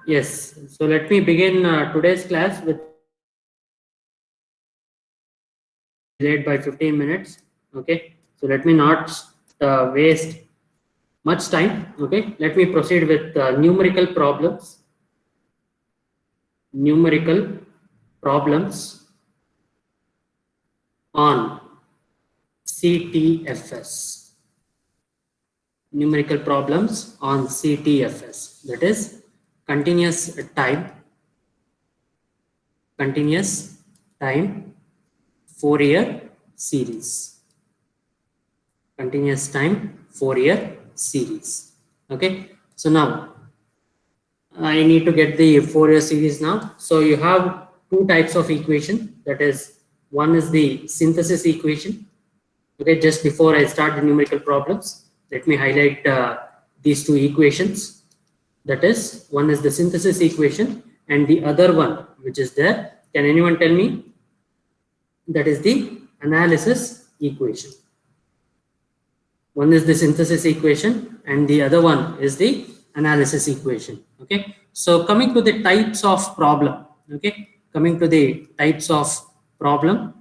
Yes, so let me begin today's class with delayed by 15 minutes. Okay, so let me not waste much time. Okay, let me proceed with numerical problems. Numerical problems on CTFS. Numerical problems on CTFS, that is continuous time Fourier series. Continuous time Fourier series. Okay, so now I need to get the Fourier series now. So you have two types of equation, that is, one is the synthesis equation. Okay, just before I start the numerical problems, let me highlight these two equations. That is, one is the synthesis equation and the other one which is there, can anyone tell me? That is the analysis equation. One is the synthesis equation and the other one is the analysis equation. Okay, so coming to the types of problem. Okay, coming to the types of problem,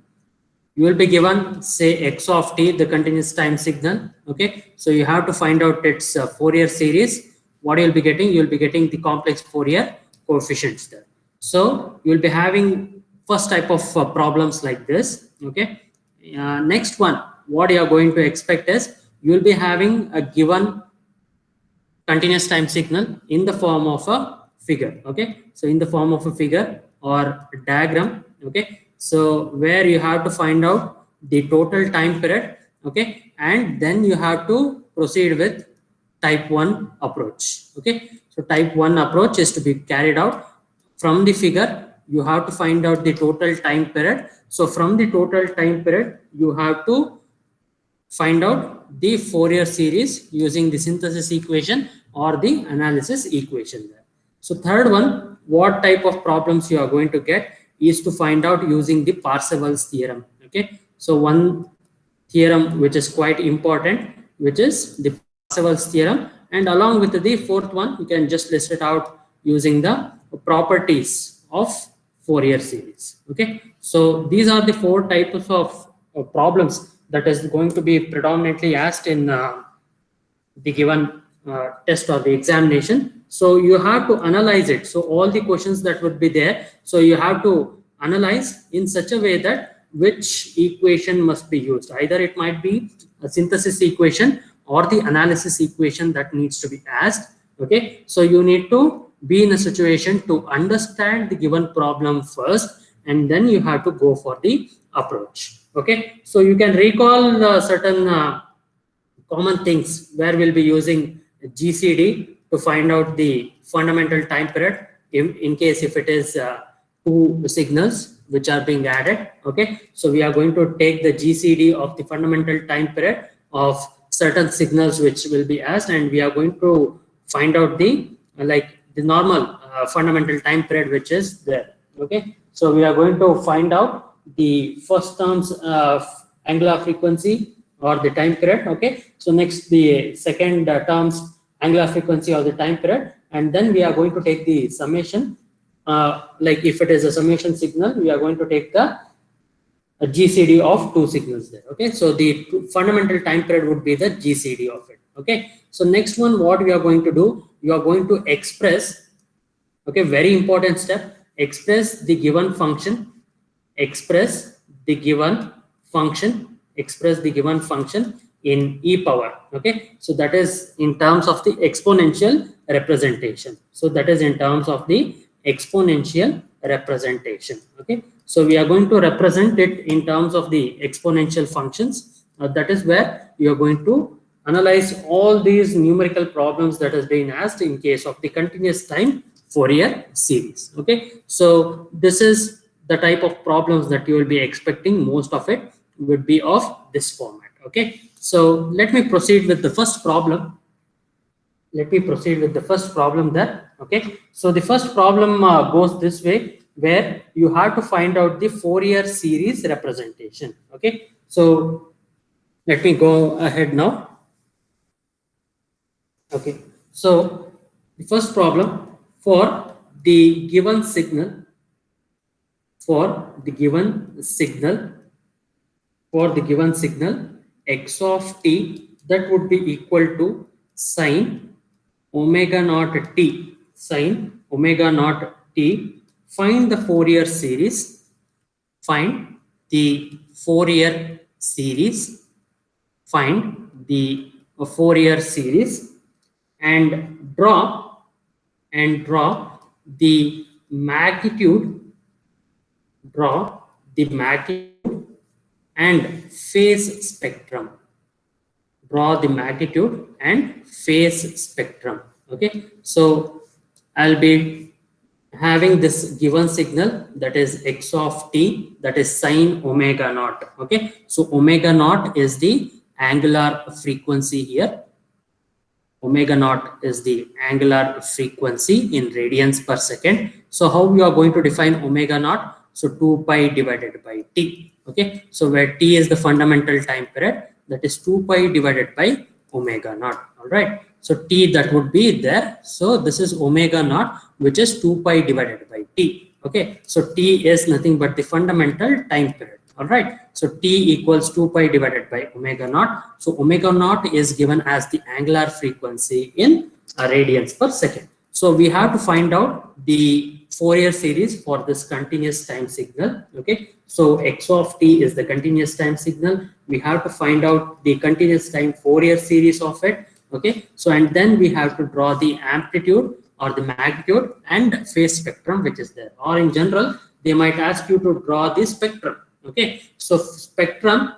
you will be given, say, x of t, the continuous time signal. Okay, so you have to find out its Fourier series. What you'll be getting? You'll be getting the complex Fourier coefficients there. So you will be having first type of problems like this. Okay, next one, what you are going to expect is you will be having a given continuous time signal in the form of a figure. Okay, so in the form of a figure or a diagram. Okay, so where you have to find out the total time period. Okay, and then you have to proceed with type 1 approach. Okay, so type 1 approach is to be carried out from the figure. You have to find out the total time period. So from the total time period you have to find out the Fourier series using the synthesis equation or the analysis equation there. So third one, what type of problems you are going to get is to find out using the Parseval's theorem. Okay, so one theorem which is quite important, which is the Parseval's theorem, and along with the fourth one you can just list it out using the properties of Fourier series. Okay, so these are the four types of problems that is going to be predominantly asked in the given test or the examination. So you have to analyze it. So all the questions that would be there, so you have to analyze in such a way that which equation must be used. Either it might be a synthesis equation or the analysis equation that needs to be asked. Okay, so you need to be in a situation to understand the given problem first, and then you have to go for the approach. Okay, so you can recall certain common things where we'll be using GCD to find out the fundamental time period in case if it is two signals which are being added. Okay, so we are going to take the GCD of the fundamental time period of certain signals which will be asked, and we are going to find out the like the normal fundamental time period which is there. Okay, so we are going to find out the first terms of angular frequency or the time period. Okay, so next the second terms angular frequency or the time period, and then we are going to take the summation. Like if it is a summation signal, we are going to take the GCD of two signals there. Okay, so the fundamental time period would be the GCD of it. Okay, so next one, what we are going to do, you are going to express, okay, very important step, express the given function, express the given function, express the given function in e power. Okay, so that is in terms of the exponential representation. So that is in terms of the exponential representation. Okay, so we are going to represent it in terms of the exponential functions. That is where you are going to analyze all these numerical problems that has been asked in case of the continuous time Fourier series. Okay, so this is the type of problems that you will be expecting. Most of it would be of this format. Okay, so let me proceed with the first problem. Let me proceed with the first problem there. Okay, so the first problem goes this way, where you have to find out the Fourier series representation. Okay, so let me go ahead now. Okay, so the first problem, for the given signal x of t, that would be equal to sine omega naught t, find the Fourier series, find the Fourier series and draw the magnitude and phase spectrum. Okay, so I'll be having this given signal, that is x of t, that is sine omega naught. Okay, so omega naught is the angular frequency here. Omega naught is the angular frequency in radians per second. So how we are going to define omega naught? So 2 pi divided by t. Okay, so where t is the fundamental time period, that is 2 pi divided by omega naught. All right, so t, that would be there. So this is omega naught, which is 2 pi divided by t. Okay, so t is nothing but the fundamental time period. All right, so t equals 2 pi divided by omega naught. So omega naught is given as the angular frequency in radians per second. So we have to find out the Fourier series for this continuous time signal. Okay, so x of t is the continuous time signal. We have to find out the continuous time Fourier series of it. Okay, so and then we have to draw the amplitude or the magnitude and phase spectrum which is there, or in general they might ask you to draw the spectrum. Okay, so spectrum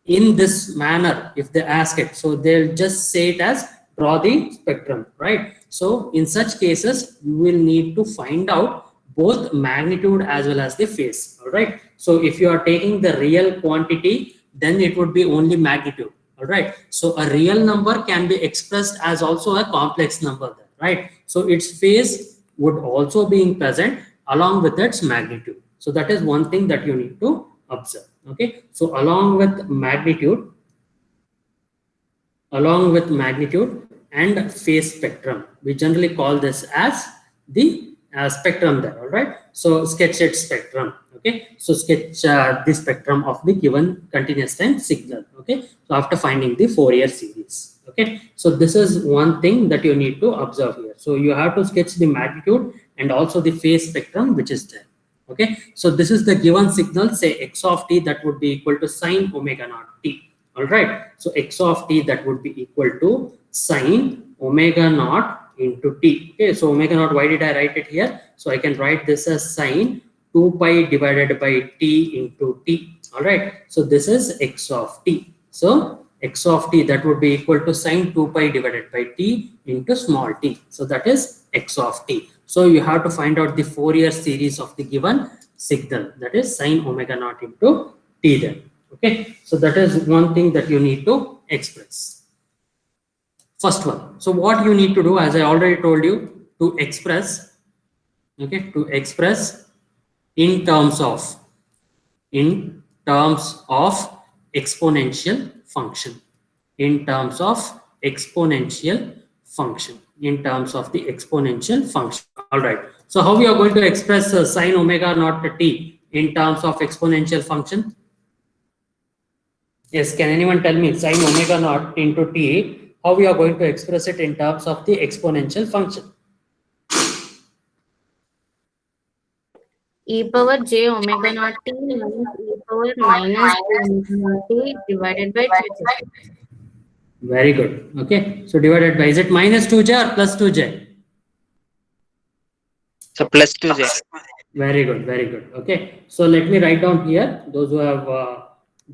in this manner, if they ask it, so they'll just say it as draw the spectrum, right? So in such cases you will need to find out both magnitude as well as the phase. All right, so if you are taking the real quantity, then it would be only magnitude. All right, so a real number can be expressed as also a complex number there, right? So its phase would also be present along with its magnitude. So that is one thing that you need to observe. Okay, so along with magnitude and phase spectrum, we generally call this as the spectrum there. All right, so sketch its spectrum. Okay, so sketch the spectrum of the given continuous time signal. Okay, so after finding the Fourier series. Okay, so this is one thing that you need to observe here. So you have to sketch the magnitude and also the phase spectrum which is there. Okay, so this is the given signal, say x of t, that would be equal to sine omega naught t. All right, so x of t, that would be equal to sine omega naught into t. Okay, so omega naught, why did I write it here? So I can write this as sine 2 pi divided by t into t. All right, so this is x of t. So x of t, that would be equal to sine 2 pi divided by t into small t. So that is x of t. So you have to find out the Fourier series of the given signal, that is sine omega naught into t then. Okay, so that is one thing that you need to express. First one. So what you need to do, as I already told you, to express, okay, to express in terms of exponential function, in terms of the exponential function. All right, so how we are going to express sine omega naught t in terms of exponential function? Yes, can anyone tell me sine omega naught into t, how we are going to express it in terms of the exponential function? E power j omega naught t minus e power minus j omega naught t divided by 2j. Very good. Okay, so divided by, is it minus 2j or plus 2j? So plus 2j. Very good, very good. Okay, so let me write down here, those who have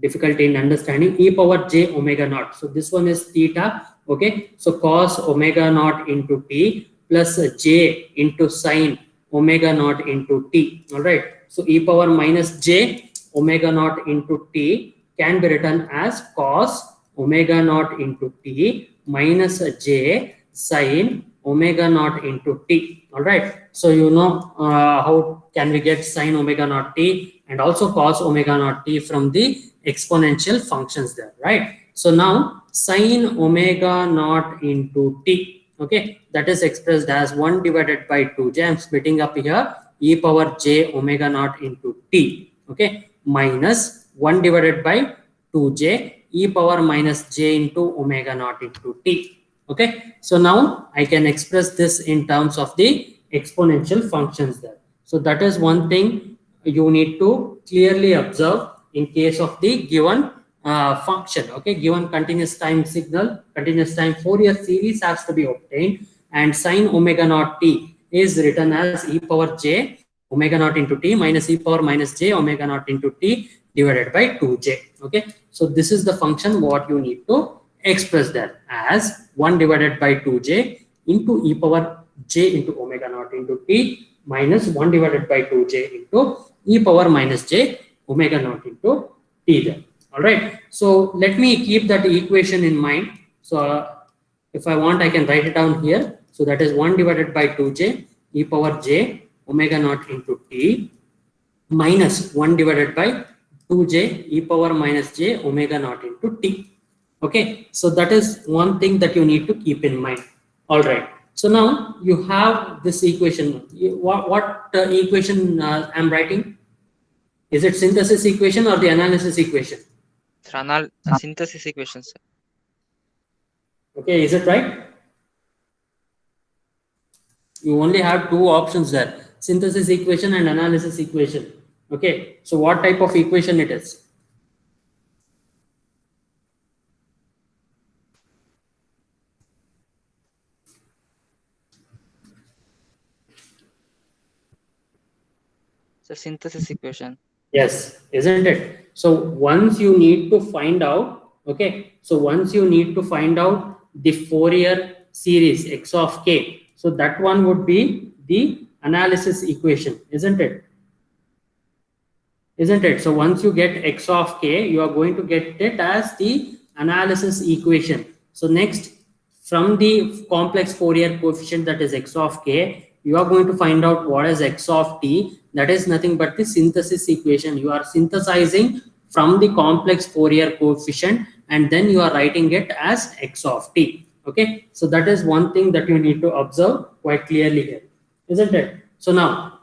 difficulty in understanding, e power j omega naught. So this one is theta. Okay, so cos omega naught into t plus j into sine omega naught into t. All right, so e power minus j omega naught into t can be written as cos omega naught into t minus j sine omega naught into t. All right, so you know how can we get sine omega naught t and also cos omega naught t from the exponential functions there, right? So now sine omega naught into t, Okay, that is expressed as 1 divided by 2j. I'm splitting up here, e power j omega naught into t. Okay, minus 1 divided by 2j e power minus j into omega naught into t. Okay, so now I can express this in terms of the exponential functions there. So that is one thing you need to clearly observe in case of the given function. Okay, given continuous time signal, continuous time Fourier series has to be obtained, and sine omega naught t is written as e power j omega naught into t minus e power minus j omega naught into t divided by 2j. Okay, so this is the function what you need to express that as 1 divided by 2j into e power j into omega naught into t minus 1 divided by 2j into e power minus j omega naught into t there. All right, so let me keep that equation in mind. So if I want, I can write it down here. So that is 1 divided by 2j e power j omega naught into t minus 1 divided by 2j e power minus j omega naught into t. Okay, so that is one thing that you need to keep in mind. All right, so now you have this equation. What equation I'm writing? Is it synthesis equation or the analysis equation? Synthesis equations. Okay, is it right? You only have two options there, synthesis equation and analysis equation. Okay, so what type of equation it is? It's a synthesis equation. Yes, isn't it? So once you need to find out, okay, so once you need to find out the Fourier series x of k, so that one would be the analysis equation, isn't it? Isn't it? So once you get x of k, you are going to get it as the analysis equation. So next, from the complex Fourier coefficient, that is x of k, you are going to find out what is x of t. That is nothing but the synthesis equation. You are synthesizing from the complex Fourier coefficient and then you are writing it as x of t. Okay, so that is one thing that you need to observe quite clearly here, isn't it? So now,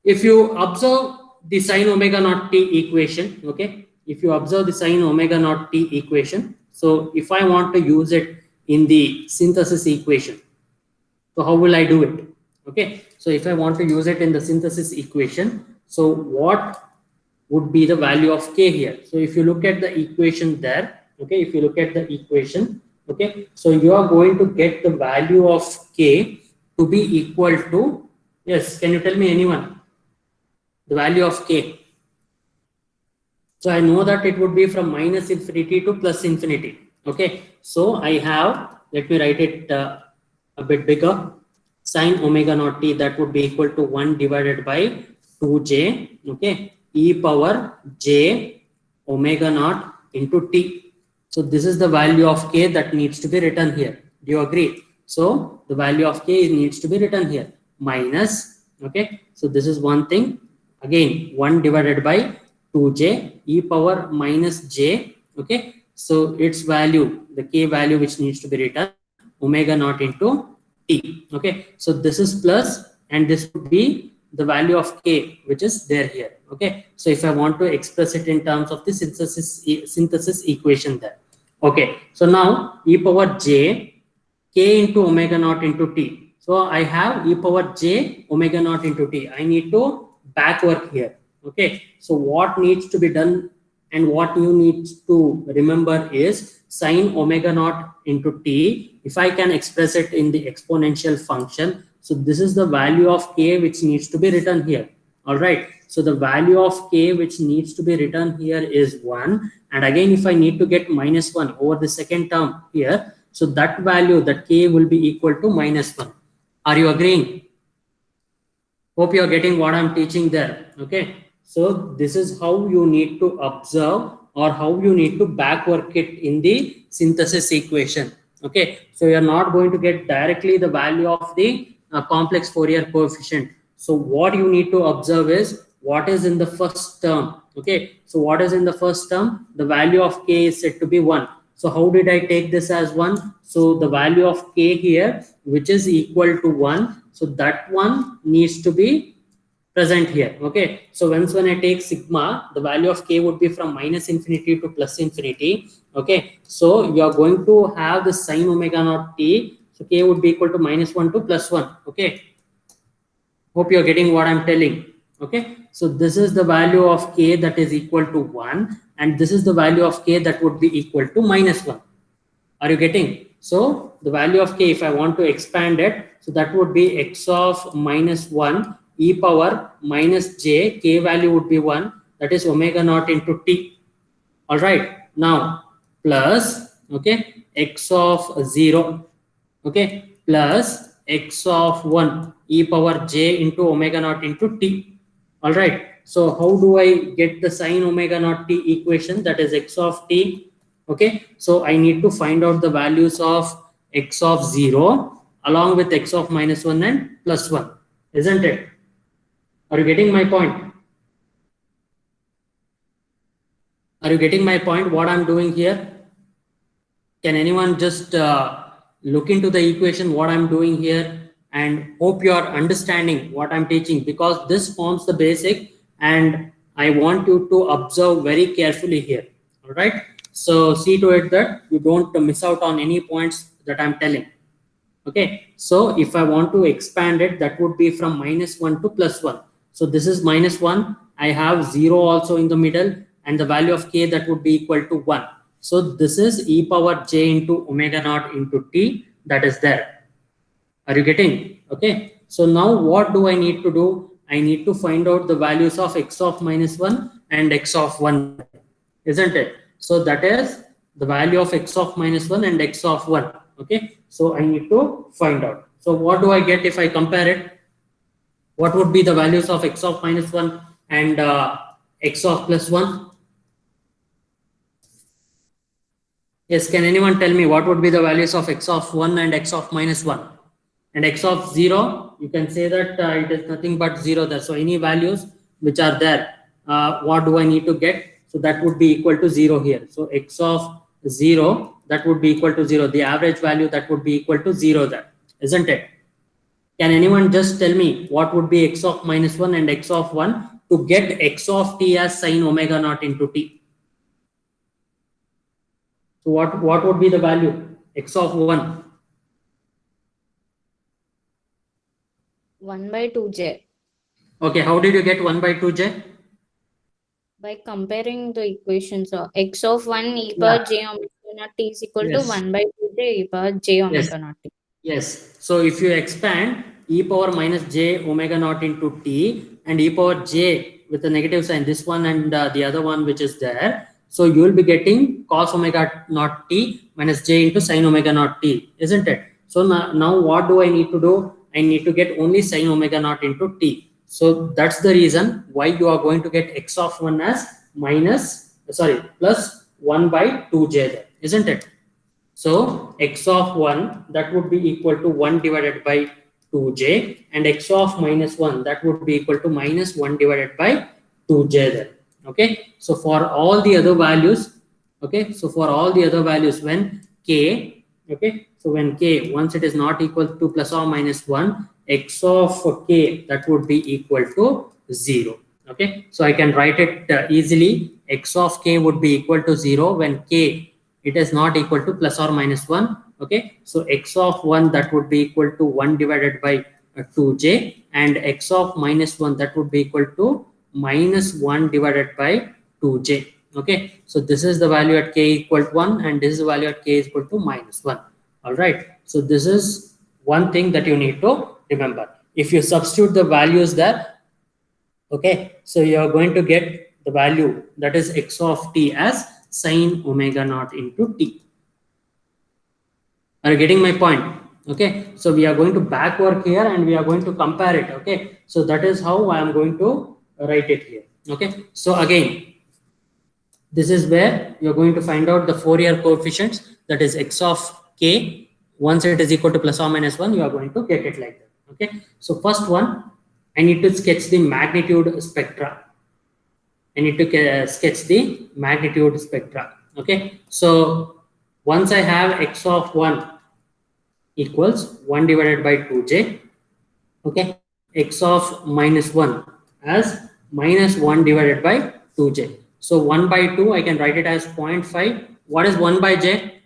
if you observe the sine omega naught t equation, okay, if you observe the sine omega naught t equation, so if I want to use it in the synthesis equation, so how will I do it? Okay, so if I want to use it in the synthesis equation, so what would be the value of k here? So if you look at the equation there, okay, if you look at the equation, okay, so you are going to get the value of k to be equal to, yes, can you tell me, anyone, the value of k? So I know that it would be from minus infinity to plus infinity. Okay, so I have, let me write it a bit bigger, sine omega naught t, that would be equal to 1 divided by 2j, okay, e power j omega naught into t. So this is the value of k that needs to be written here. Do you agree? So the value of k needs to be written here, minus, okay, so this is one thing, again 1 divided by 2j e power minus j, okay, so its value, the k value which needs to be written, omega naught into t. Okay, so this is plus and this would be the value of k which is there here. Okay, so if I want to express it in terms of the synthesis equation there. Okay, so now e power j k into omega naught into t. So I have e power j omega naught into t. I need to back work here. Okay, so what needs to be done and what you need to remember is sine omega naught into t. If I can express it in the exponential function, so this is the value of k which needs to be written here. All right, so the value of k which needs to be written here is 1, and again if I need to get minus 1 over the second term here, so that value, that k will be equal to minus 1. Are you agreeing? Hope you are getting what I'm teaching there. Okay, so this is how you need to observe or how you need to back work it in the synthesis equation. Okay, so you are not going to get directly the value of the complex Fourier coefficient. So what you need to observe is what is in the first term. Okay, so what is in the first term? The value of k is said to be 1. So how did I take this as 1? So the value of k here, which is equal to 1. So that one needs to be present here. Okay. So when I take sigma, the value of k would be from minus infinity to plus infinity. Okay. So you are going to have the sine omega naught t. So k would be equal to -1 to +1. Okay. Hope you're getting what I'm telling. Okay. So this is the value of k that is equal to 1, and this is the value of k that would be equal to -1. Are you getting? So the value of k, if I want to expand it, so that would be x of -1 e power minus j, k value would be 1, that is omega naught into t. All right. Now plus, okay, x of 0, okay, plus x of 1 e power j into omega naught into t. All right. So how do I get the sine omega naught t equation, that is x of t? Okay. So I need to find out the values of x of 0 along with x of -1 and +1, isn't it? Are you getting my point? Are you getting my point? What I'm doing here? Can anyone just look into the equation, what I'm doing here, and hope you are understanding what I'm teaching, because this forms the basic and I want you to observe very carefully here. All right. So see to it that you don't miss out on any points that I'm telling. Okay. So if I want to expand it, that would be from -1 to +1. So this is -1. I have 0 also in the middle, and the value of k that would be equal to 1. So this is e power j into omega naught into t that is there. Are you getting? Okay. So now what do I need to do? I need to find out the values of x of -1 and x of 1, isn't it? So that is the value of x of -1 and x of 1. Okay. So I need to find out. So what do I get if I compare it? What would be the values of x of -1 and x of +1? Yes, can anyone tell me what would be the values of x of 1 and x of -1? And x of 0, you can say that it is nothing but 0 there. So any values which are there, what do I need to get? So that would be equal to 0 here. So x of 0, that would be equal to 0. The average value that would be equal to 0 there, isn't it? Can anyone just tell me what would be x of -1 and x of 1 to get x of t as sine omega naught into t? So what would be the value? X of 1. 1/2j. Okay, how did you get 1/2j? By comparing the equations of x of 1 e power j omega naught t is equal to Yes. 1/2j e power j omega naught t. Yes. So if you expand e power minus j omega naught into t and e power j with a negative sign, this one and the other one which is there, so you will be getting cos omega naught t minus j into sine omega naught t, isn't it? So now what do I need to do? I need to get only sine omega naught into t. So that's the reason why you are going to get x of 1 as plus 1/2j there, isn't it? So x of 1, that would be equal to 1 divided by 2j, and x of -1, that would be equal to -1 divided by 2j there. Okay. So for all the other values, okay, so for all the other values when k, okay, so when k, once it is not equal to plus or minus 1, x of k, that would be equal to 0. Okay. So I can write it easily. X of k would be equal to 0 when k, it is not equal to plus or minus 1. Okay. So x of 1, that would be equal to 1 divided by 2j, and x of -1, that would be equal to -1 divided by 2j. Okay. So this is the value at k equal to 1, and this is the value at k is equal to -1. All right. So this is one thing that you need to remember. If you substitute the values there, okay, so you are going to get the value, that is x of t, as sine omega naught into t. Are you getting my point? Okay, so we are going to back work here and we are going to compare it. Okay, so that is how I am going to write it here. Okay, so again, this is where you're going to find out the Fourier coefficients, that is x of k. Once it is equal to plus or minus 1, you are going to get it like that. Okay, so first one, I need to sketch the magnitude spectra. I need to sketch the magnitude spectra. Okay, so once I have x of 1 equals 1 divided by 2j, okay, x of minus 1 as minus 1 divided by 2j. So 1 by 2, I can write it as 0.5. What is 1 by j?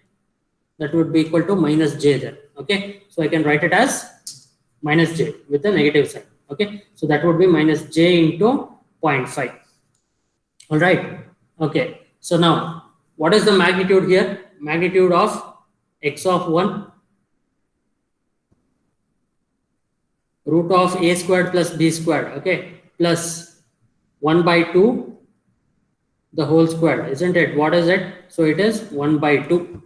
That would be equal to minus j there. Okay, so I can write it as minus j with the negative sign. Okay, so that would be minus j into 0.5. All right. Okay, so now what is the magnitude here? Magnitude of x of 1, root of a squared plus b squared, okay, plus 1 by 2 the whole square, isn't it? What is it? So it is 1 by 2.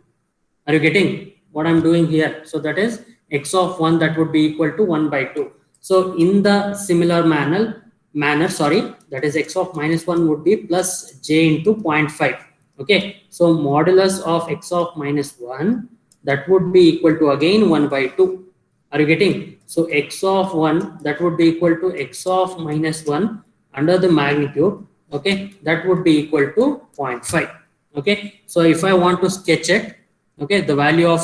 Are you getting what I'm doing here? So that is x of 1, that would be equal to 1 by 2. So in the similar manner, sorry, that is x of minus 1 would be plus j into 0.5. Okay, so modulus of x of minus 1, that would be equal to again 1 by 2. Are you getting? So x of 1, that would be equal to x of minus 1 under the magnitude, okay, that would be equal to 0.5. Okay, so if I want to sketch it, okay, the value of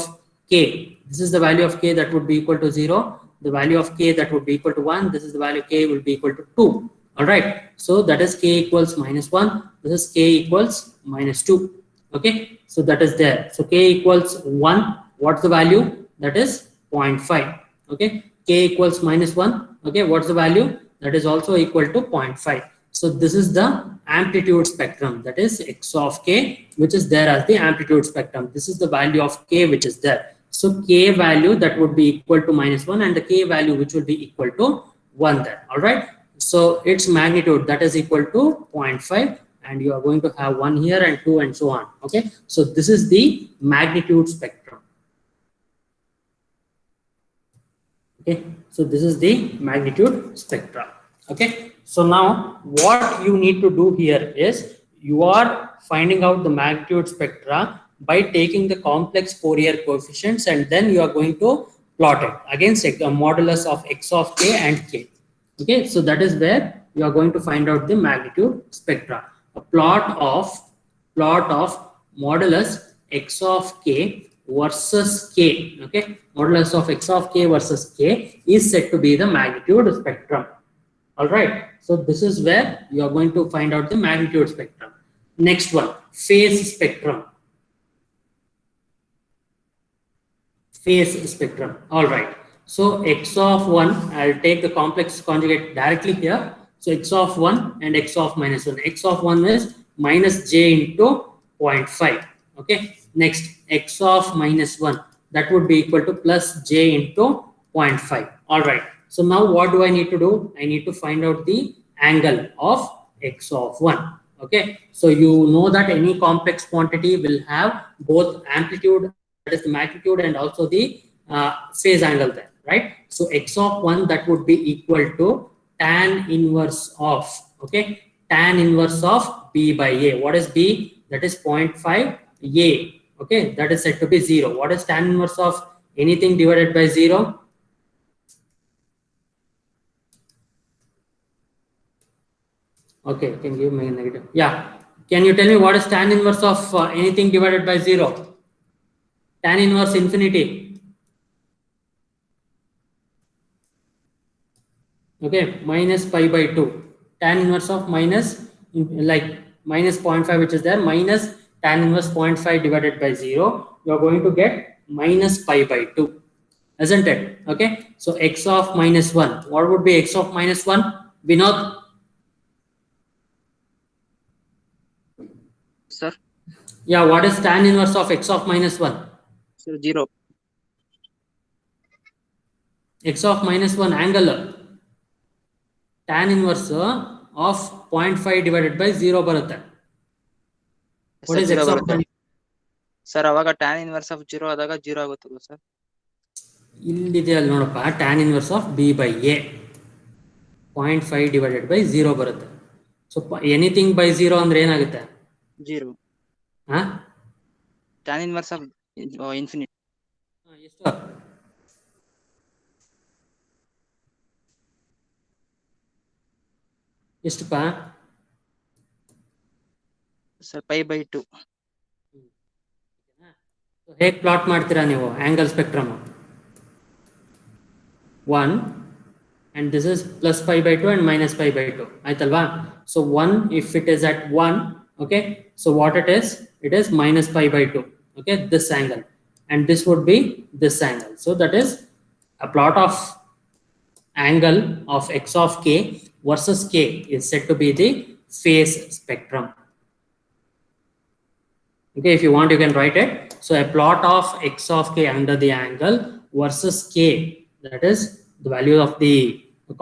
k, this is the value of k that would be equal to 0, the value of k that would be equal to 1, this is the value of k will be equal to 2. All right, so that is k equals minus 1, this is k equals minus 2. Okay, so that is there. So k equals 1, what's the value? That is 0.5. Okay, k equals minus 1, okay, what's the value? That is also equal to 0.5. So this is the amplitude spectrum, that is x of k, which is there as the amplitude spectrum. This is the value of k which is there. So k value that would be equal to minus 1 and the k value which will be equal to 1 there. All right, so its magnitude that is equal to 0.5, and you are going to have 1 here and 2 and so on. Okay, so this is the magnitude spectrum. Okay, so this is the magnitude spectrum. Okay, so now what you need to do here is you are finding out the magnitude spectra by taking the complex Fourier coefficients, and then you are going to plot it against a modulus of x of k and k. Okay, so that is where you are going to find out the magnitude spectra. A plot of modulus x of k versus k. Okay, modulus of x of k versus k is said to be the magnitude spectrum. All right, so this is where you are going to find out the magnitude spectrum. Next one, phase spectrum. Phase spectrum. All right, so x of 1, I'll take the complex conjugate directly here. So x of 1 and x of minus 1. X of 1 is minus j into 0.5. Okay, next x of minus 1, that would be equal to plus j into 0.5. All right, so now what do I need to do? I need to find out the angle of x of 1. Okay, so you know that any complex quantity will have both amplitude, that is the magnitude, and also the phase angle there, right? So x of 1, that would be equal to tan inverse of, okay, tan inverse of b by a. What is b? That is 0.5 a. Okay, that is said to be 0. What is tan inverse of anything divided by 0? Okay, can give me a negative. Yeah, can you tell me what is tan inverse of anything divided by 0? Tan inverse infinity. Okay, minus pi by 2. Tan inverse of like minus 0.5 which is there, minus tan inverse 0.5 divided by 0, you are going to get minus pi by 2, isn't it? Okay, so x of minus 1, what would be x of minus 1? Vinod? Sir, Yeah, what is tan inverse of x of minus 1? sir, 0. X of minus 1 angle. Tan inverse of 0.5 divided by 0 ಬರುತ್ತೆ. What Sir, is 0 x of ಬರುತ್ತೆ. Sir ಅವಾಗ tan inverse of 0 ಆದಾಗ 0 ಆಗುತ್ತಲ್ಲ sir? ಇಲ್ಲಿದೆ ಅಲ್ಲಿ ನೋಡಪ್ಪ, tan inverse of b by a 0.5 divided by 0 ಬರುತ್ತೆ. So anything by 0 ಅಂದ್ರೆ ಏನಾಗುತ್ತೆ? 0. ಹಾ, ಟ್ಯಾನ್ ಇನ್ವರ್ಸ್ ಆಫ್ ಇನ್ಫಿನಿಟಿ. ಎಷ್ಟು? ಎಷ್ಟಪ್ಪ? Sir pi by 2. ಹೇಗೆ ಪ್ಲಾಟ್ ಮಾಡ್ತೀರಾ ನೀವು angle spectrum? 1 and this is plus pi by 2 and minus pi by 2 ಆಯ್ತಲ್ವಾ? So 1, if it is at 1, okay, so what it is minus pi by 2, okay, this angle, and this would be this angle. So that is a plot of angle of x of k versus k is said to be the phase spectrum. Okay, if you want you can write it. So a plot of x of k under the angle versus k, that is the value of the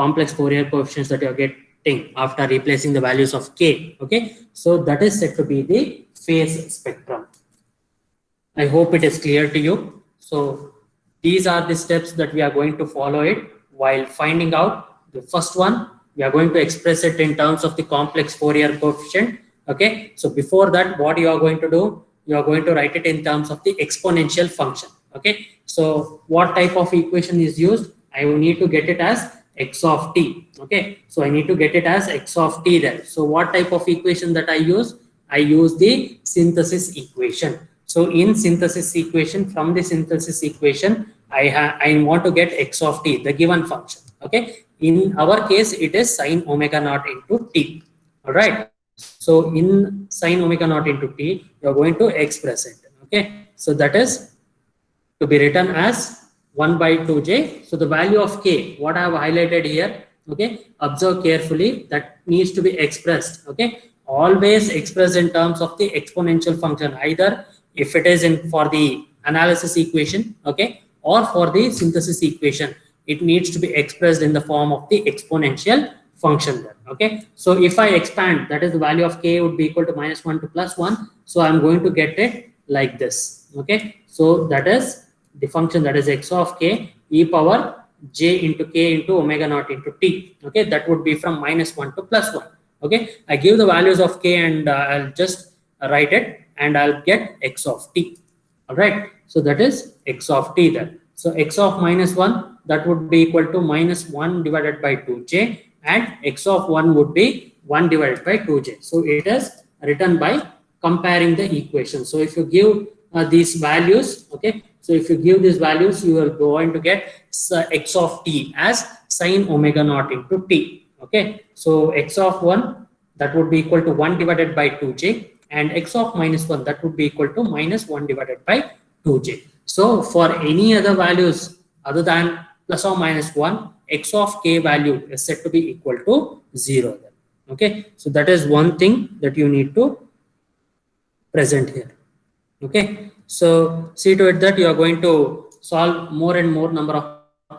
complex Fourier coefficients that you are getting after replacing the values of k. Okay, so that is said to be the phase spectrum. I hope it is clear to you. So these are the steps that we are going to follow it while finding out. The first one, we are going to express it in terms of the complex Fourier coefficient. Okay, so before that, what you are going to do, you are going to write it in terms of the exponential function. Okay, so what type of equation is used? I will need to get it as x of t. Okay, so I need to get it as x of t there. So what type of equation that I use? I use the synthesis equation. So in synthesis equation, from the synthesis equation, I want to get x of t, the given function. Okay, in our case, it is sine omega naught into t. All right. So in sine omega naught into t, you are going to express it. Okay, so that is to be written as 1 by 2j. So the value of k, what I have highlighted here, okay, observe carefully, that needs to be expressed. Okay, always expressed in terms of the exponential function, either if it is in for the analysis equation, okay, or for the synthesis equation, it needs to be expressed in the form of the exponential function there. Okay, so if I expand, that is the value of k would be equal to -1 to +1. So I'm going to get it like this. Okay, so that is the function, that is x of k e power j into k into omega naught into t. Okay, that would be from -1 to +1. Okay, I give the values of k and I'll just write it and I'll get x of t. All right, so that is x of t there. So x of -1, that would be equal to -1 divided by 2j, and x of 1 would be 1 divided by 2j. So it is written by comparing the equation. So if you give these values, okay, so if you give these values, you are going to get x of t as sine omega naught into t. Okay, so x of 1, that would be equal to 1 divided by 2j, and x of -1, that would be equal to -1 divided by 2j. So for any other values other than plus or -1, x of k value is said to be equal to 0. Okay, so that is one thing that you need to present here. Okay, so see to it that you are going to solve more and more number of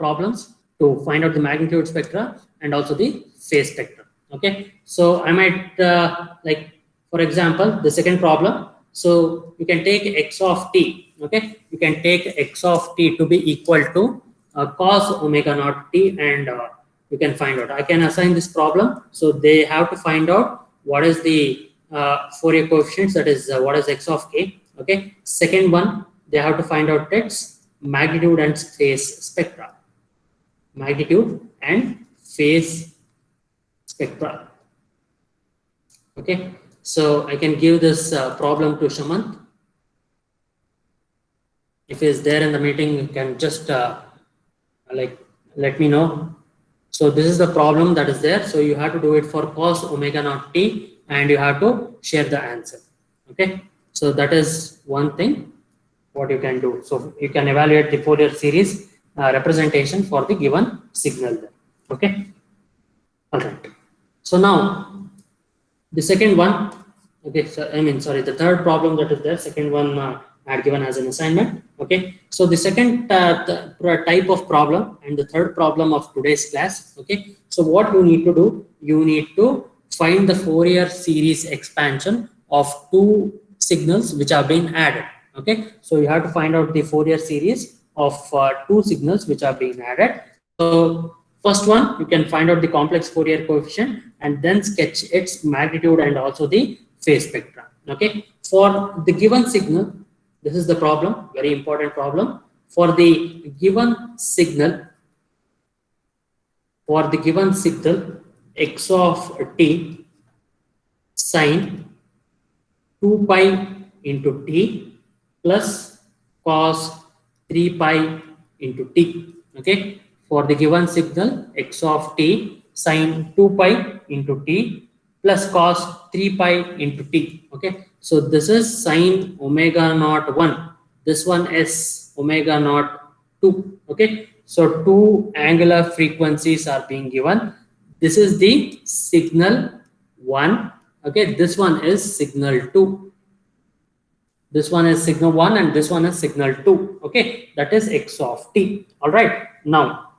problems to find out the magnitude spectra and also the phase spectra. Okay, so I might like, for example, the second problem. So you can take x of t. Okay, you can take x of t to be equal to cos omega naught t, and you can find out. I can assign this problem. So they have to find out what is the Fourier coefficients, that is what is x of k. Okay, second one, they have to find out its magnitude and phase spectra. Magnitude and phase spectra. Okay, so I can give this problem to Shamant. If he is there in the meeting, you can just like let me know. So this is the problem that is there. So you have to do it for cos omega naught t, and you have to share the answer. Okay, so that is one thing what you can do. So you can evaluate the Fourier series representation for the given signal there. Okay, all right. So now the second one, okay, so I mean, sorry, the third problem that is there, second one I had given as an assignment. Okay, so the second type of problem and the third problem of today's class. Okay, so what you need to do, you need to find the Fourier series expansion of two signals which are being added. Okay, so you have to find out the Fourier series of two signals which are being added. So first one, you can find out the complex Fourier coefficient and then sketch its magnitude and also the phase spectra. Okay, for the given signal, this is the problem, very important problem. For the given signal, x of t sine 2 pi into t plus cos 3 pi into t. Okay, for the given signal x of t, sine 2 pi into t plus cos 3 pi into t. Okay, so this is sine omega naught 1. This one is omega naught 2. Okay, so two angular frequencies are being given. This is the signal 1. Okay, this one is signal 2. This one is signal 1 and this one is signal 2. Okay, that is x of t. All right, now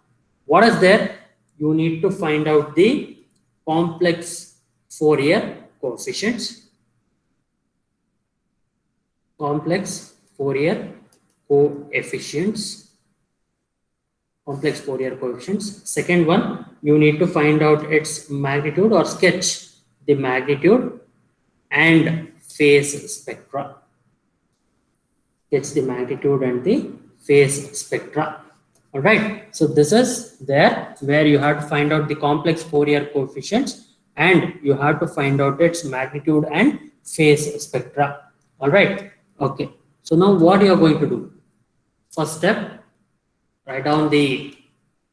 what is there? You need to find out the complex Fourier coefficients. Complex Fourier coefficients. Complex Fourier coefficients. Second one, you need to find out its magnitude or sketch the magnitude and phase spectra. Sketch the magnitude and the phase spectra. All right. So this is there where you have to find out the complex Fourier coefficients and you have to find out its magnitude and phase spectra. All right. Okay. So now what you are going to do? First step, write down the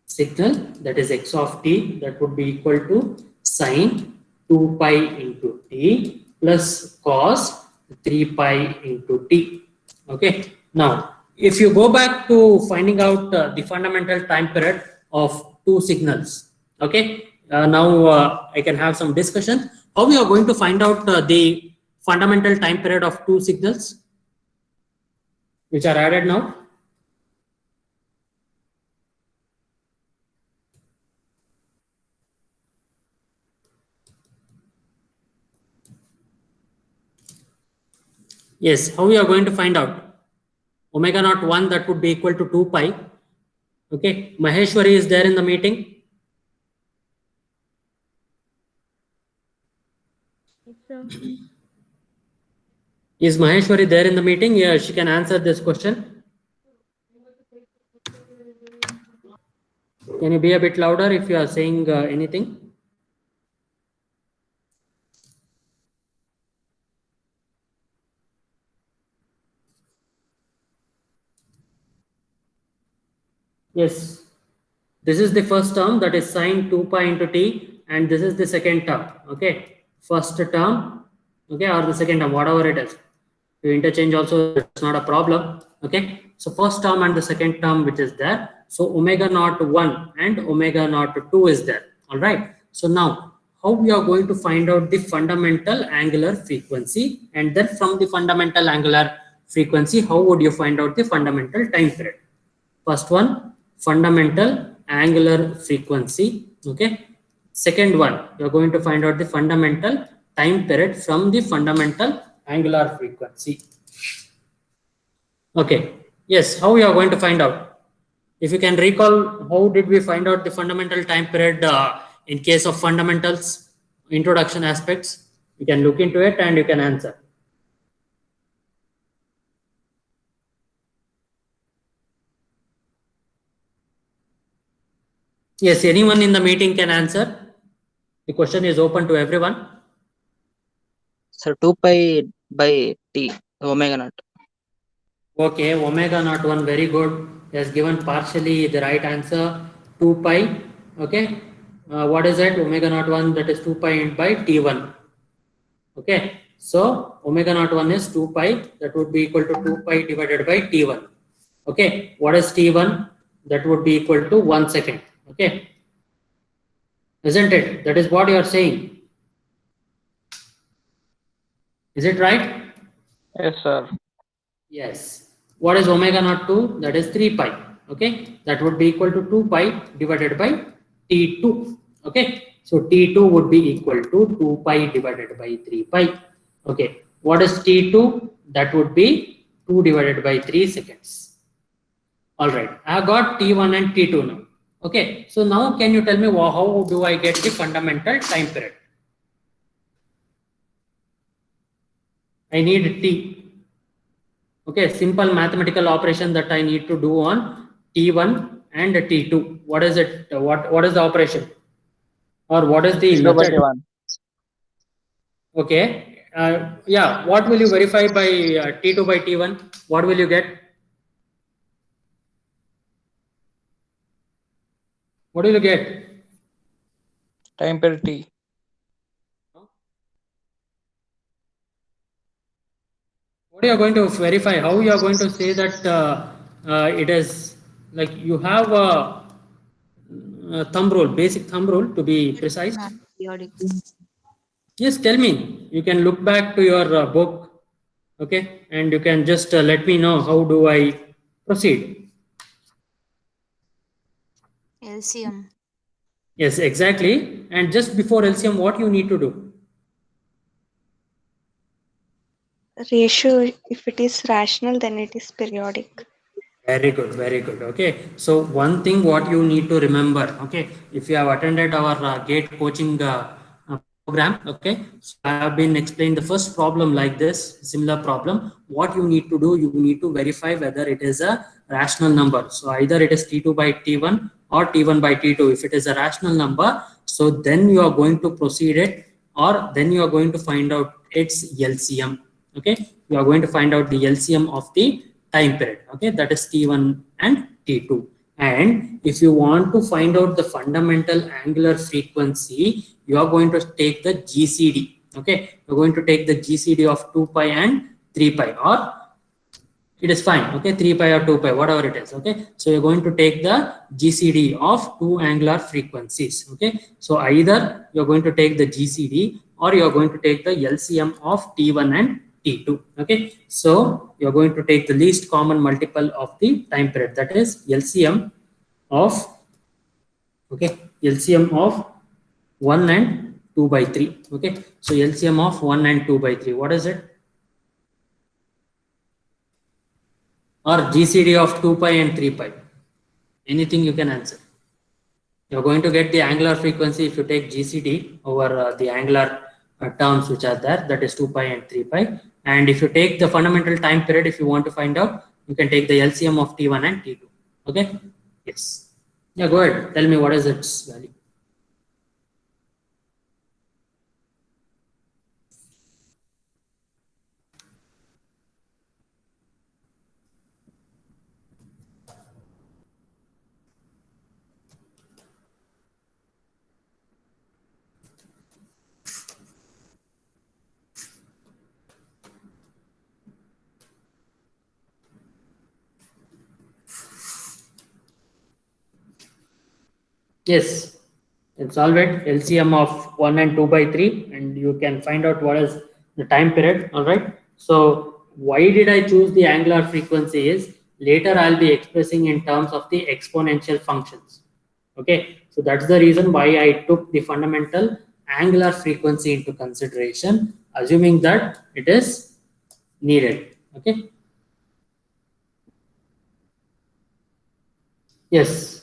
signal, that is x of t, that would be equal to sine 2 pi into t plus cos 3 pi into t. Okay, now if you go back to finding out the fundamental time period of two signals, okay, now I can have some discussion how we are going to find out the fundamental time period of two signals which are added now. Yes, how we are going to find out? Omega naught 1, that would be equal to 2 pi. Okay, Maheshwari is there in the meeting. Yes, sir. Is Maheshwari there in the meeting? Yeah, she can answer this question. Can you be a bit louder if you are saying anything? Yes. This is the first term, that is sine 2 pi into t, and this is the second term. Okay, first term, okay, or the second term, whatever it is. You interchange also, it's not a problem. Okay, so first term and the second term which is there. So omega naught 1 and omega naught 2 is there. All right. So now how we are going to find out the fundamental angular frequency, and then from the fundamental angular frequency, how would you find out the fundamental time period? First one, fundamental angular frequency. Okay, second one, you're going to find out the fundamental time period from the fundamental angular frequency. Okay, yes, how we are going to find out? If you can recall, how did we find out the fundamental time period in case of fundamentals introduction aspects? You can look into it and you can answer. Yes, anyone in the meeting can answer. The question is open to everyone. Sir, 2 pi by t, omega naught. Okay, omega naught 1, very good. He has given partially the right answer, 2 pi. Okay, what is that? Omega naught 1, that is 2 pi by t1. Okay, so omega naught 1 is 2 pi, that would be equal to 2 pi divided by t1. Okay, what is t1? That would be equal to 1 second. Okay, isn't it? That is what you are saying. Is it right? Yes, sir. Yes. What is omega naught 2? That is 3 pi. Okay, that would be equal to 2 pi divided by t2. Okay, so t2 would be equal to 2 pi divided by 3 pi. Okay, what is t2? That would be 2 divided by 3 seconds. All right, I have got t1 and t2 now. Okay, so now can you tell me how do I get the fundamental time period? I need t. Okay, simple mathematical operation that I need to do on t1 and t2. What is it? What is the operation? Or what is the method? Okay. Yeah, what will you verify by t2 by t1? What will you get? What will you get? Time period T. What are you going to verify? How you are going to say that it is like you have a thumb rule, basic thumb rule to be precise? Not periodic. Yes, tell me. You can look back to your book, okay, and you can just let me know how do I proceed. LCM. Yes, exactly. And just before LCM, what you need to do? Ratio, if it is rational, then it is periodic. Very good, very good. Okay, so one thing what you need to remember, okay, if you have attended our GATE coaching program, okay, so I have been explained the first problem like this, similar problem. What you need to do, you need to verify whether it is a rational number. So either it is T2 by T1 or T1 by T2. If it is a rational number, so then you are going to proceed it, or then you are going to find out its LCM. Okay, you are going to find out the LCM of the time period, okay, that is T1 and T2. And if you want to find out the fundamental angular frequency, you are going to take the GCD, okay, you're going to take the GCD of 2 pi and 3 pi, or it is fine, okay, 3 pi or 2 pi, whatever it is, okay. So you're going to take the GCD of two angular frequencies, okay. So either you're going to take the GCD or you're going to take the LCM of T1 and T2, okay. So you're going to take the least common multiple of the time period, that is LCM of, okay, LCM of 1 and 2 by 3, okay. So LCM of 1 and 2 by 3, what is it? Or GCD of 2 pi and 3 pi? Anything you can answer. You're going to get the angular frequency if you take GCD over the angular terms which are there, that is 2 pi and 3 pi. And if you take the fundamental time period, if you want to find out, you can take the LCM of T1 and T2. Okay? Yes. Yeah, go ahead. Tell me what is its value. Yes, and solve it, LCM of 1 and 2 by 3, and you can find out what is the time period. All right. So why did I choose the angular frequency is later I'll be expressing in terms of the exponential functions. Okay. So that's the reason why I took the fundamental angular frequency into consideration, assuming that it is needed. Okay. Yes.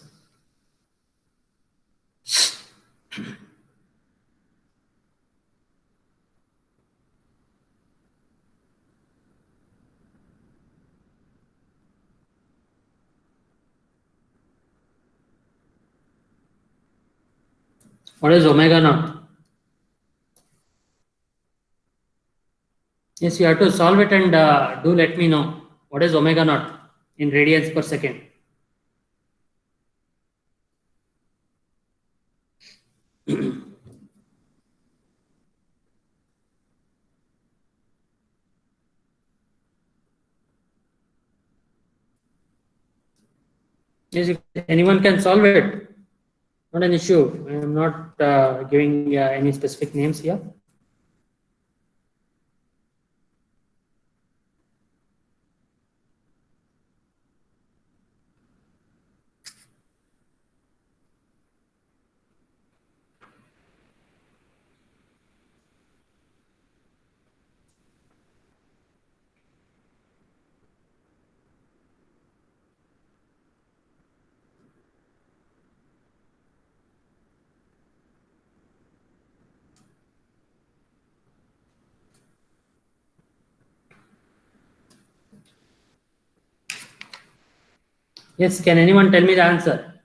What is omega naught? Yes, you have to solve it and do let me know what is omega naught in radians per second. Yes, anyone can solve it. Not an issue. I am not giving any specific names here. Yes, can anyone tell me the answer?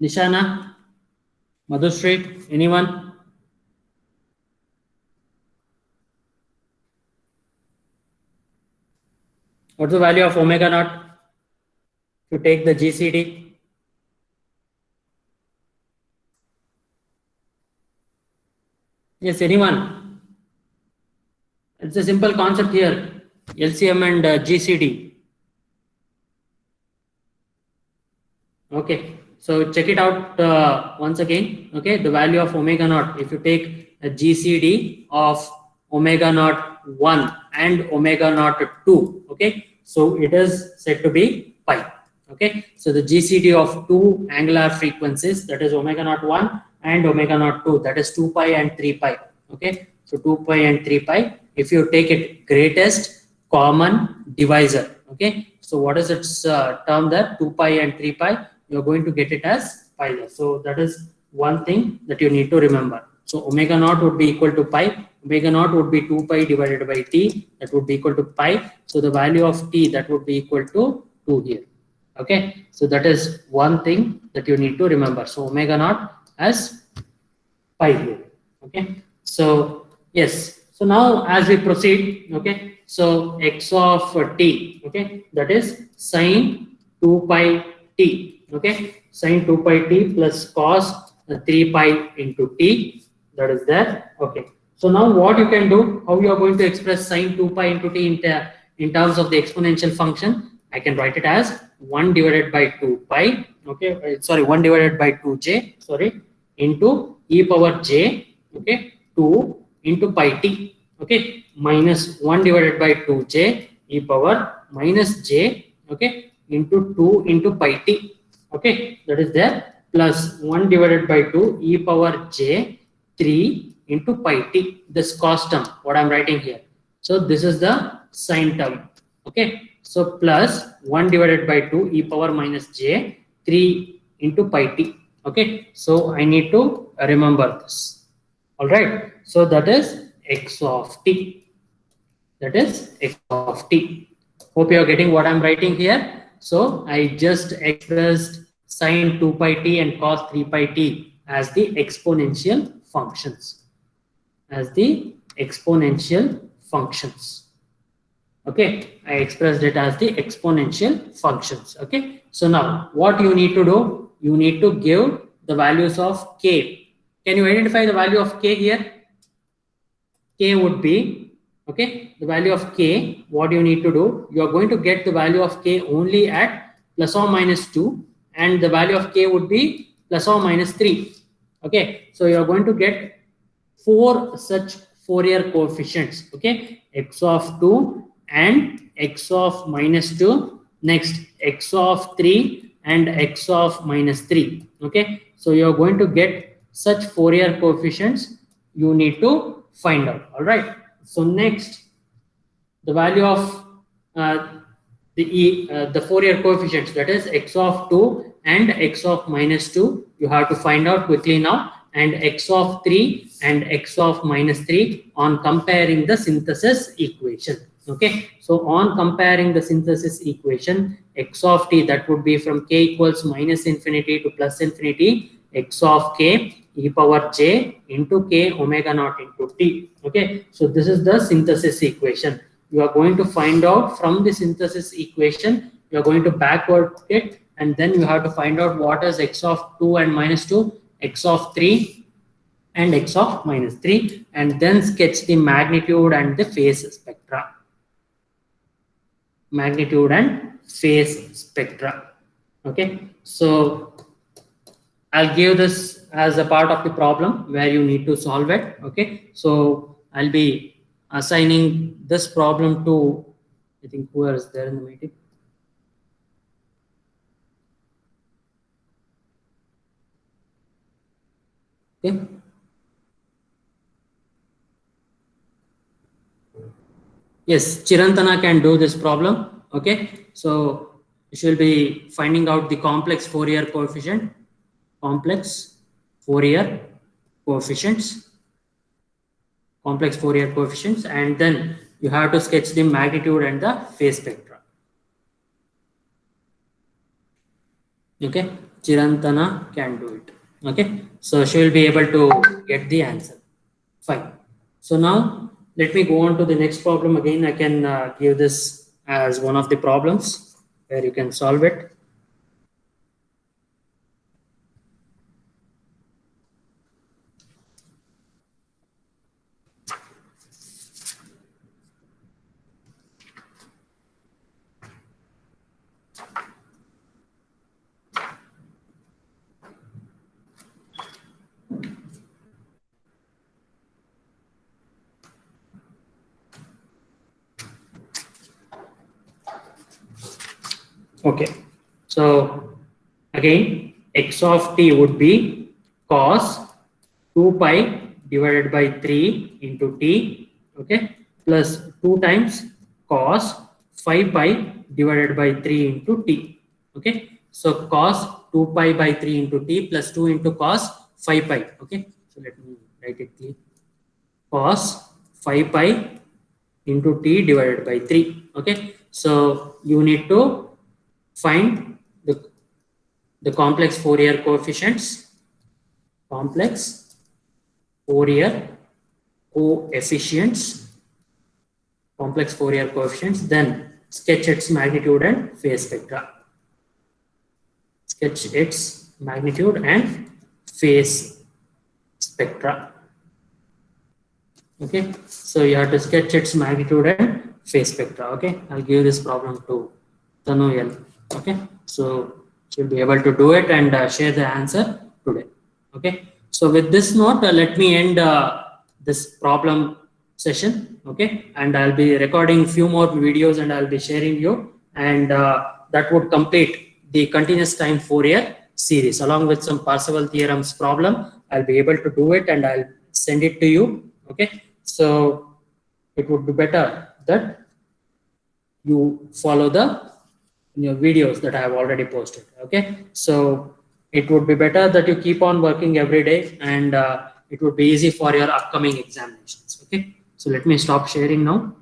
Nishana, Madhusri, anyone? What's the value of omega naught? To take the GCD. Yes, anyone? It's a simple concept here. LCM and GCD. Okay, so check it out once again. Okay, the value of omega naught. If you take a GCD of omega naught 1 and omega naught 2, okay, so it is said to be pi. Okay, so the GCD of two angular frequencies, that is omega naught 1 and omega naught 2, that is 2 pi and 3 pi. Okay, so 2 pi and 3 pi. If you take it greatest common divisor, okay, so what is its term there? 2 pi and 3 pi. You're going to get it as pi there. So that is one thing that you need to remember. So omega naught would be equal to pi. Omega naught would be 2 pi divided by t. That would be equal to pi. So the value of t, that would be equal to 2 here. Okay. So that is one thing that you need to remember. So omega naught as pi here. Okay. So yes. So now as we proceed, okay. So x of t, okay, that is sine 2 pi t. Okay, sine 2 pi t plus cos 3 pi into t, that is there. Okay, so now what you can do, how you are going to express sine 2 pi into t in terms of the exponential function? I can write it as 1 divided by 2 pi, okay, sorry, 1 divided by 2j, sorry, into e power j, okay, 2 into pi t, okay, minus 1 divided by 2j e power minus j, okay, into 2 into pi t. Okay, that is there, plus 1 divided by 2 e power j 3 into pi t, this cos term, what I'm writing here. So this is the sine term. Okay, so plus 1 divided by 2 e power minus j 3 into pi t. Okay, so I need to remember this. All right, so that is x of t. That is x of t. Hope you are getting what I'm writing here. So I just expressed sine 2 pi t and cos 3 pi t as the exponential functions. As the exponential functions. Okay, I expressed it as the exponential functions. Okay, so now what you need to do, you need to give the values of k. Can you identify the value of k here? K would be, okay, the value of k, what you need to do, you are going to get the value of k only at plus or minus 2, and the value of k would be plus or minus 3. Okay, so you are going to get 4 such Fourier coefficients, okay, x of 2 and x of minus 2, next x of 3 and x of minus 3. Okay, so you are going to get such Fourier coefficients, you need to find out. All right, so next the value of the Fourier coefficients, that is x of 2 and x of minus 2, you have to find out quickly now, and x of 3 and x of minus 3 on comparing the synthesis equation. Okay, so on comparing the synthesis equation, x of t, that would be from k equals minus infinity to plus infinity, x of k e power j into k omega naught into t. Okay, so this is the synthesis equation. You are going to find out from the synthesis equation, you are going to backward it, and then you have to find out what is x of 2 and minus 2, x of 3 and x of minus 3, and then sketch the magnitude and the phase spectra. Magnitude and phase spectra. Okay, so I'll give this as a part of the problem where you need to solve it. Okay, so I'll be assigning this problem to, I think, who is there in the meeting? Okay. Yes, Chirantana can do this problem. Okay, so she will be finding out the complex Fourier coefficient, complex Fourier coefficients, and then you have to sketch the magnitude and the phase spectra. Okay, Chirantana can do it. Okay, so she will be able to get the answer. Fine. So now let me go on to the next problem again. I can give this as one of the problems where you can solve it. Okay, so again, x of t would be cos 2 pi divided by 3 into t, okay, plus 2 times cos 5 pi divided by 3 into t, okay. So cos 2 pi by 3 into t plus 2 into cos 5 pi, okay. So let me write it clear. Cos 5 pi into t divided by 3, okay. So you need to find the complex Fourier coefficients, complex Fourier coefficients, complex Fourier coefficients, then sketch its magnitude and phase spectra. Sketch its magnitude and phase spectra. Okay, so you have to sketch its magnitude and phase spectra. Okay, I'll give this problem to Tanu. Okay, so she'll be able to do it and share the answer today. Okay, so with this note, let me end this problem session. Okay, and I'll be recording few more videos and I'll be sharing you, and that would complete the continuous time Fourier series along with some Parseval theorems problem. I'll be able to do it and I'll send it to you. Okay, so it would be better that you follow the videos that I have already posted. Okay, so it would be better that you keep on working every day, and it would be easy for your upcoming examinations. Okay, so let me stop sharing now.